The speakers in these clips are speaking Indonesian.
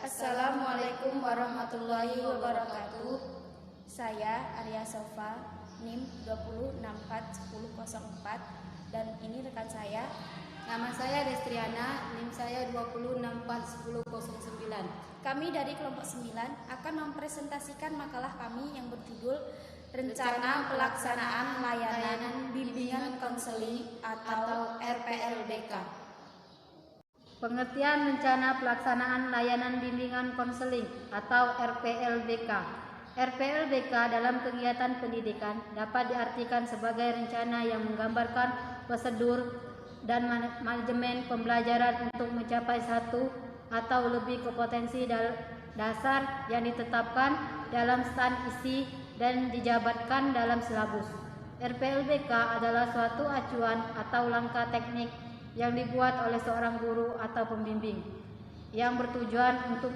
Assalamualaikum warahmatullahi wabarakatuh. Saya Arya Sofa, NIM 20641004, dan ini rekan saya. Nama saya Destriana, NIM saya 20641009. Kami dari kelompok 9 akan mempresentasikan makalah kami yang berjudul Rencana Pelaksanaan Layanan Bimbingan Konseling atau RPLBK. Pengertian Rencana Pelaksanaan Layanan Bimbingan Konseling atau RPLBK. RPLBK dalam kegiatan pendidikan dapat diartikan sebagai rencana yang menggambarkan prosedur dan manajemen pembelajaran untuk mencapai satu atau lebih kompetensi dasar yang ditetapkan dalam stand isi dan dijabarkan dalam silabus. RPLBK adalah suatu acuan atau langkah teknik yang dibuat oleh seorang guru atau pembimbing yang bertujuan untuk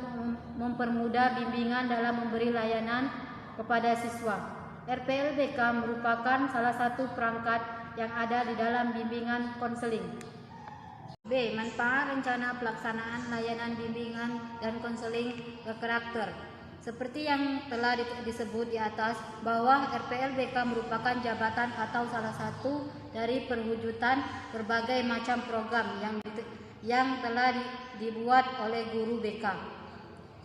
mempermudah bimbingan dalam memberi layanan kepada siswa. RPLBK merupakan salah satu perangkat yang ada di dalam bimbingan konseling. B. Manfaat rencana pelaksanaan layanan bimbingan dan konseling berkarakter. Seperti yang telah disebut di atas, bahwa RPLBK merupakan jabatan atau salah satu dari perwujudan berbagai macam program yang telah dibuat oleh guru BK.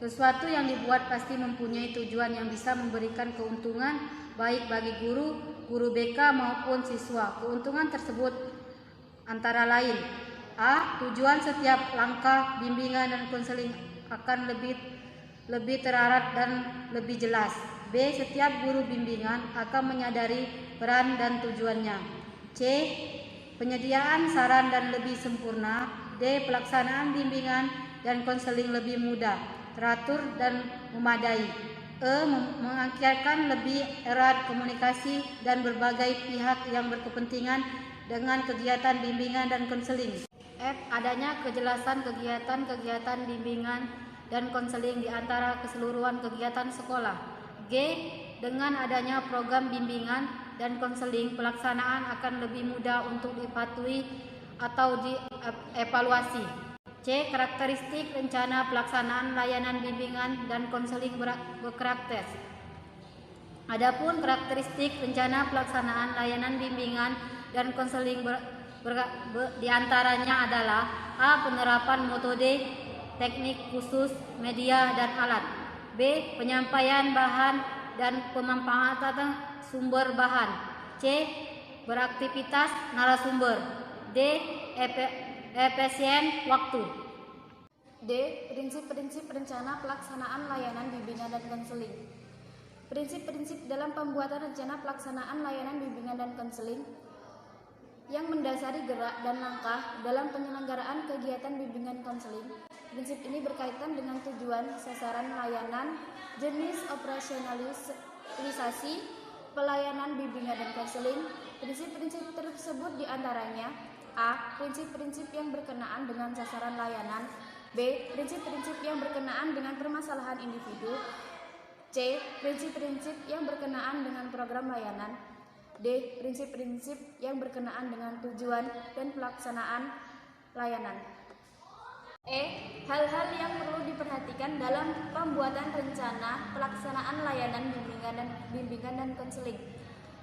Sesuatu yang dibuat pasti mempunyai tujuan yang bisa memberikan keuntungan baik bagi guru BK maupun siswa. Keuntungan tersebut antara lain: A. Tujuan setiap langkah bimbingan dan konseling akan lebih terarat dan lebih jelas. B. Setiap guru bimbingan akan menyadari peran dan tujuannya. C. Penyediaan saran dan lebih sempurna. D. Pelaksanaan bimbingan dan konseling lebih mudah, teratur dan memadai. E. Mengakibatkan lebih erat komunikasi dan berbagai pihak yang berkepentingan dengan kegiatan bimbingan dan konseling. F. Adanya kejelasan kegiatan bimbingan dan konseling di antara keseluruhan kegiatan sekolah. G. Dengan adanya program bimbingan dan konseling, pelaksanaan akan lebih mudah untuk dipatuhi atau dievaluasi. C. Karakteristik rencana pelaksanaan layanan bimbingan dan konseling berkarakter. Adapun karakteristik rencana pelaksanaan layanan bimbingan dan konseling diantaranya adalah: A. Penerapan metode, teknik khusus, media dan alat. B. Penyampaian bahan dan pemanfaatan sumber bahan. C. Beraktivitas narasumber. D. Efisien waktu. D. Prinsip-prinsip rencana pelaksanaan layanan bimbingan dan konseling. Prinsip-prinsip dalam pembuatan rencana pelaksanaan layanan bimbingan dan konseling yang mendasari gerak dan langkah dalam penyelenggaraan kegiatan bimbingan konseling. Prinsip ini berkaitan dengan tujuan, sasaran layanan, jenis operasionalisasi pelayanan bimbingan dan konseling. Prinsip-prinsip tersebut diantaranya: A. Prinsip-prinsip yang berkenaan dengan sasaran layanan. B. Prinsip-prinsip yang berkenaan dengan permasalahan individu. C. Prinsip-prinsip yang berkenaan dengan program layanan. D. Prinsip-prinsip yang berkenaan dengan tujuan dan pelaksanaan layanan. E. Hal-hal yang perlu diperhatikan dalam pembuatan rencana pelaksanaan layanan bimbingan dan konseling.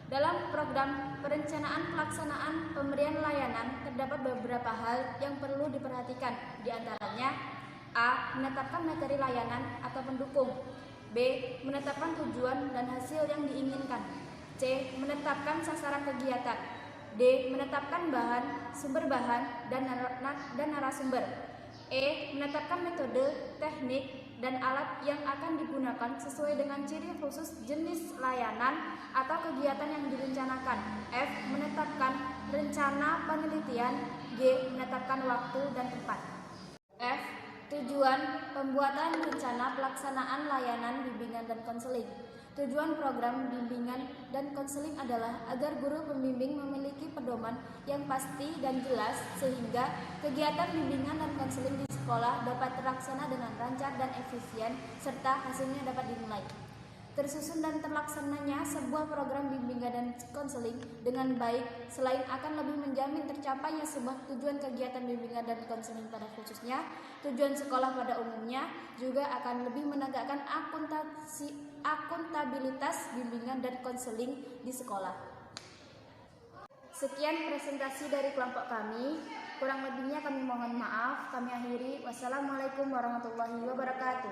Dalam program perencanaan pelaksanaan pemberian layanan terdapat beberapa hal yang perlu diperhatikan, diantaranya: A. Menetapkan materi layanan atau pendukung. B. Menetapkan tujuan dan hasil yang diinginkan. C. Menetapkan sasaran kegiatan. D. Menetapkan bahan, sumber bahan, dan narasumber. E. Menetapkan metode, teknik, dan alat yang akan digunakan sesuai dengan ciri khusus jenis layanan atau kegiatan yang direncanakan. F. Menetapkan rencana penelitian. G. Menetapkan waktu dan tempat. F. Tujuan pembuatan rencana pelaksanaan layanan bimbingan dan konseling. Tujuan program bimbingan dan konseling adalah agar guru pembimbing memiliki pedoman yang pasti dan jelas sehingga kegiatan bimbingan dan konseling di sekolah dapat terlaksana dengan lancar dan efisien serta hasilnya dapat dinilai. Tersusun dan terlaksananya sebuah program bimbingan dan konseling dengan baik selain akan lebih menjamin tercapainya sebuah tujuan kegiatan bimbingan dan konseling pada khususnya, tujuan sekolah pada umumnya juga akan lebih menegakkan akuntabilitas bimbingan dan konseling di sekolah. Sekian presentasi dari kelompok kami. Kurang lebihnya kami mohon maaf. Kami akhiri. Wassalamualaikum warahmatullahi wabarakatuh.